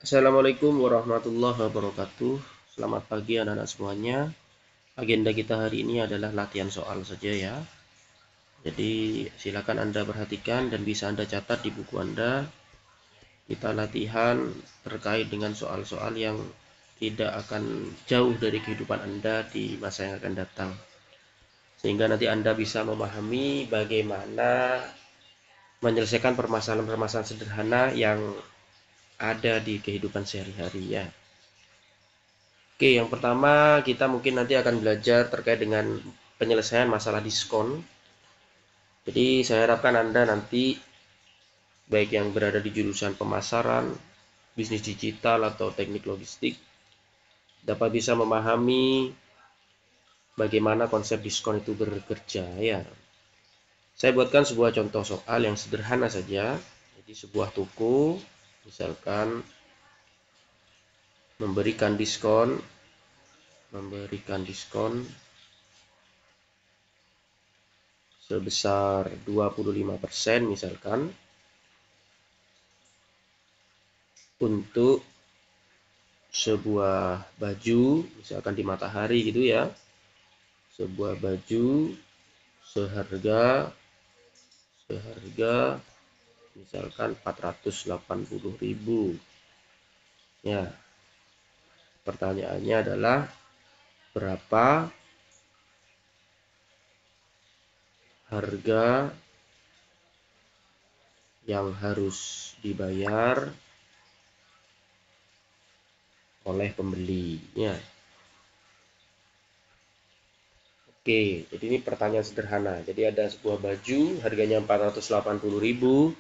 Assalamualaikum warahmatullahi wabarakatuh. Selamat pagi anak-anak semuanya. Agenda kita hari ini adalah latihan soal saja ya. Jadi silakan Anda perhatikan dan bisa Anda catat di buku Anda. Kita latihan terkait dengan soal-soal yang tidak akan jauh dari kehidupan Anda di masa yang akan datang. Sehingga nanti Anda bisa memahami bagaimana menyelesaikan permasalahan-permasalahan sederhana yang ada di kehidupan sehari-hari ya. Oke, yang pertama kita mungkin nanti akan belajar terkait dengan penyelesaian masalah diskon. Jadi saya harapkan Anda nanti baik yang berada di jurusan pemasaran, bisnis digital atau teknik logistik dapat bisa memahami bagaimana konsep diskon itu bekerja ya. Saya buatkan sebuah contoh soal yang sederhana saja. Jadi sebuah toko misalkan memberikan diskon sebesar 25% misalkan untuk sebuah baju misalkan di Matahari gitu ya, sebuah baju seharga misalkan 480.000 ya. Pertanyaannya adalah berapa harga yang harus dibayar oleh pembelinya. Oke, jadi ini pertanyaan sederhana. Jadi ada sebuah baju harganya 480.000,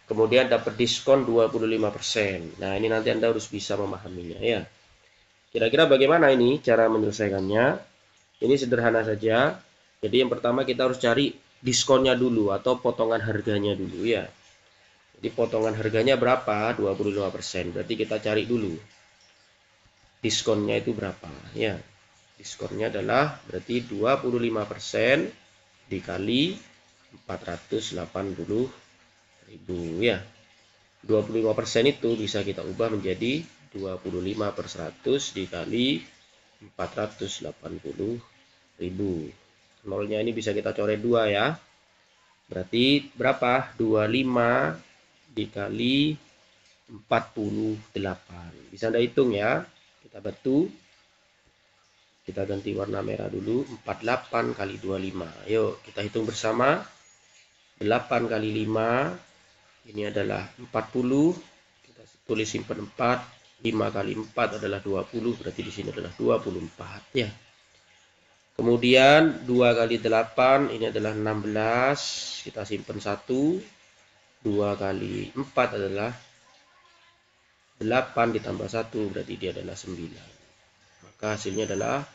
kemudian dapat diskon 25%. Nah, ini nanti Anda harus bisa memahaminya ya. Kira-kira bagaimana ini cara menyelesaikannya? Ini sederhana saja. Jadi yang pertama kita harus cari diskonnya dulu atau potongan harganya dulu ya. Jadi potongan harganya berapa? 25%. Berarti kita cari dulu diskonnya itu berapa ya. Diskonnya adalah berarti 25% dikali 480.000 ya. 25% itu bisa kita ubah menjadi 25/100 dikali 480.000. Nolnya ini bisa kita coret 2 ya. Berarti berapa? 25 dikali 48. Bisa Anda hitung ya. Kita bantu. Kita ganti warna merah dulu. 48 kali 25. Yuk kita hitung bersama. 8 kali 5. Ini adalah 40. Kita tulis simpan 4. 5 kali 4 adalah 20. Berarti di sini adalah 24 ya. Kemudian 2 kali 8 ini adalah 16. Kita simpan 1. 2 kali 4 adalah 8 ditambah 1 berarti dia adalah 9. Maka hasilnya adalah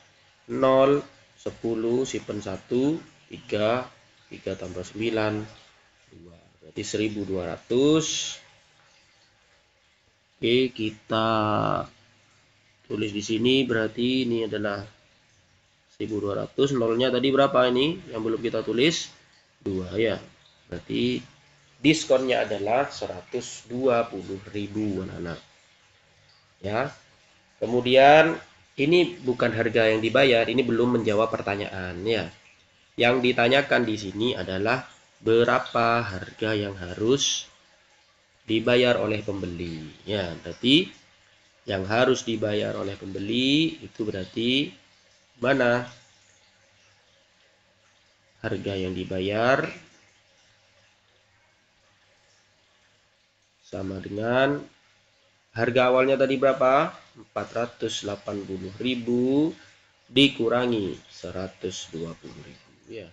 0, 10, simpan 1, 3, 3 tambah 9, 2. Berarti 1200. Oke, kita tulis di sini berarti ini adalah 1200. Nolnya tadi berapa ini? Yang belum kita tulis 2 ya. Berarti diskonnya adalah 120.000 anak-anak. Ya. Kemudian ini bukan harga yang dibayar, ini belum menjawab pertanyaan ya. Yang ditanyakan di sini adalah berapa harga yang harus dibayar oleh pembeli. Ya, berarti yang harus dibayar oleh pembeli itu berarti mana harga yang dibayar sama dengan harga awalnya tadi berapa? 480.000 dikurangi 120.000 ya.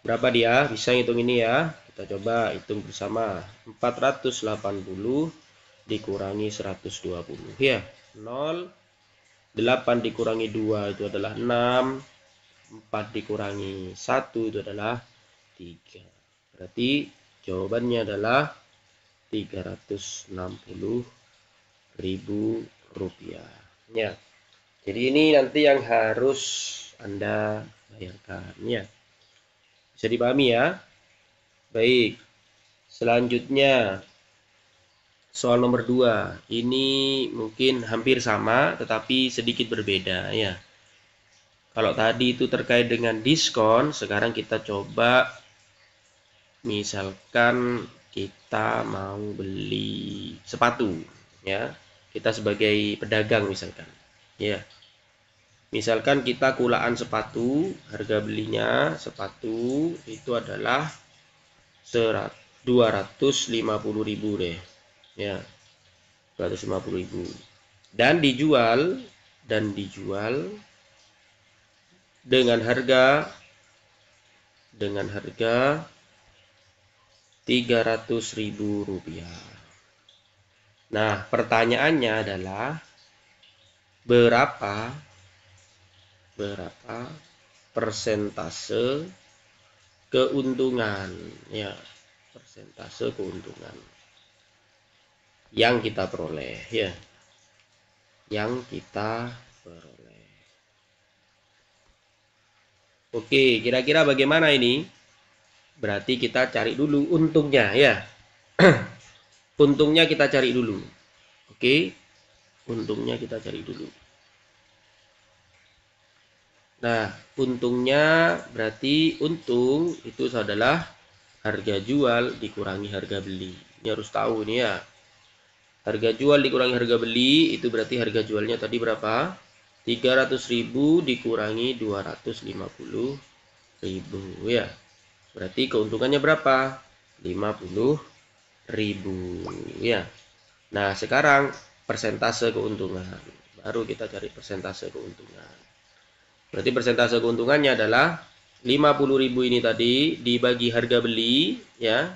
Berapa dia? Bisa hitung ini ya. Kita coba hitung bersama. 480 dikurangi 120 ya. 0. 8 dikurangi 2 itu adalah 6. 4 dikurangi 1 itu adalah 3. Berarti jawabannya adalah 360.000 rupiah ya. Jadi ini nanti yang harus Anda bayarkan ya. Bisa dipahami ya. Baik, selanjutnya soal nomor 2. Ini mungkin hampir sama tetapi sedikit berbeda ya. Kalau tadi itu terkait dengan diskon, sekarang kita coba misalkan kita mau beli sepatu ya. Kita sebagai pedagang misalkan. Ya. Misalkan kita kulaan sepatu, harga belinya sepatu itu adalah 250.000 deh. Ya, 250.000. Dan dijual dengan harga 300.000 rupiah. Nah, pertanyaannya adalah berapa persentase keuntungan ya, persentase keuntungan yang kita peroleh ya, yang kita peroleh. Oke, kira-kira bagaimana ini? Berarti kita cari dulu untungnya ya. Untungnya kita cari dulu. Oke, untungnya kita cari dulu. Nah, untungnya berarti untung itu adalah harga jual dikurangi harga beli. Ini harus tahu ini ya. Harga jual dikurangi harga beli itu berarti harga jualnya tadi berapa? 300.000 dikurangi 250.000 ya. Berarti keuntungannya berapa? 50.000 ya. Nah, sekarang persentase keuntungan. Baru kita cari persentase keuntungan. Berarti persentase keuntungannya adalah 50.000 ini tadi dibagi harga beli ya.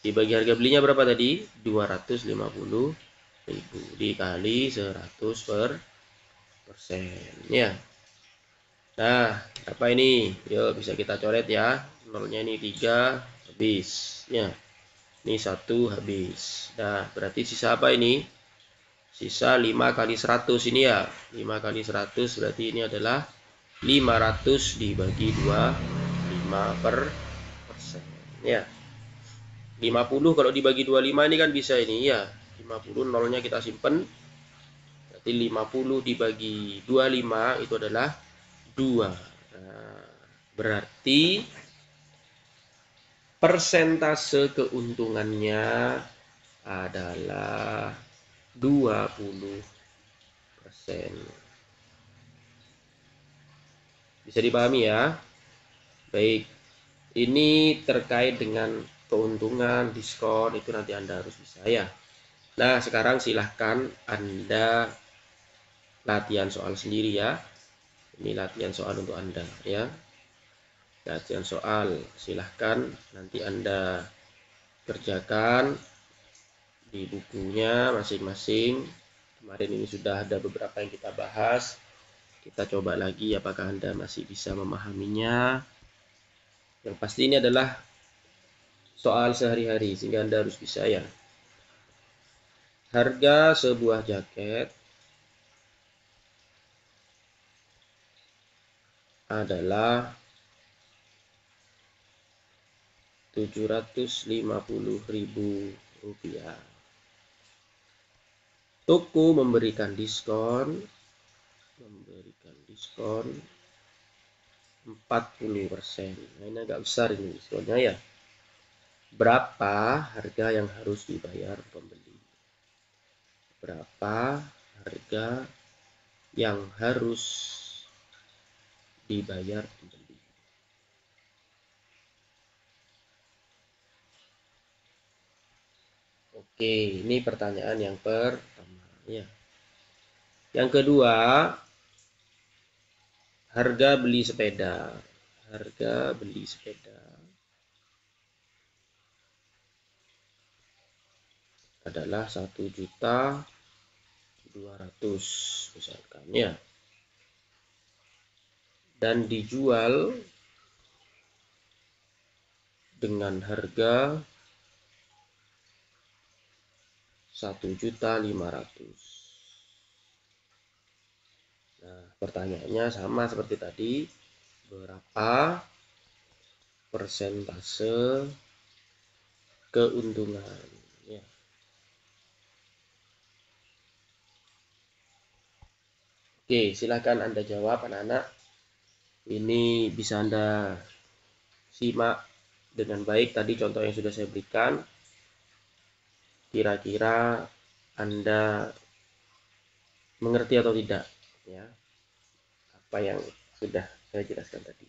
Dibagi harga belinya berapa tadi? 250.000 dikali 100% ya. Nah, apa ini? Yuk bisa kita coret ya. Nolnya ini 3 habis ya. Ini 1 habis. Nah, berarti sisa apa ini? Sisa 5 kali 100 ini ya. 5 kali 100 berarti ini adalah 500 dibagi 2, 5% ya. 50 kalau dibagi 25 ini kan bisa ini ya. 50 nolnya kita simpen. Berarti 50 dibagi 25 itu adalah 2. Nah, berarti persentase keuntungannya adalah 20%. Bisa dipahami ya? Baik. Ini terkait dengan keuntungan, diskon, itu nanti Anda harus bisa ya. Nah, sekarang silahkan Anda latihan soal sendiri ya. Ini latihan soal untuk Anda ya. Latihan soal, silahkan nanti Anda kerjakan di bukunya masing-masing. Kemarin ini sudah ada beberapa yang kita bahas. Kita coba lagi apakah Anda masih bisa memahaminya. Yang pasti ini adalah soal sehari-hari sehingga Anda harus bisa ya. Harga sebuah jaket adalah 750.000 rupiah. Toko memberikan diskon 40%. Nah, ini agak besar ini diskonnya ya. Berapa harga yang harus dibayar pembeli? Berapa harga yang harus dibayar pembeli? Oke, ini pertanyaan yang pertama ya. Yang kedua, harga beli sepeda. Harga beli sepeda adalah 1.200.000 misalkan ya. Dan dijual dengan harga 1.500.000. Nah, pertanyaannya sama seperti tadi. Berapa persentase keuntungan? Ya. Oke, silahkan Anda jawab anak-anak. Ini bisa Anda simak dengan baik tadi contoh yang sudah saya berikan. Kira-kira Anda mengerti atau tidak ya apa yang sudah saya jelaskan tadi.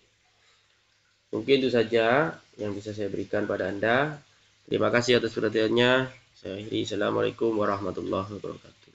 Mungkin itu saja yang bisa saya berikan pada Anda. Terima kasih atas perhatiannya. Saya akhiri. Assalamualaikum warahmatullahi wabarakatuh.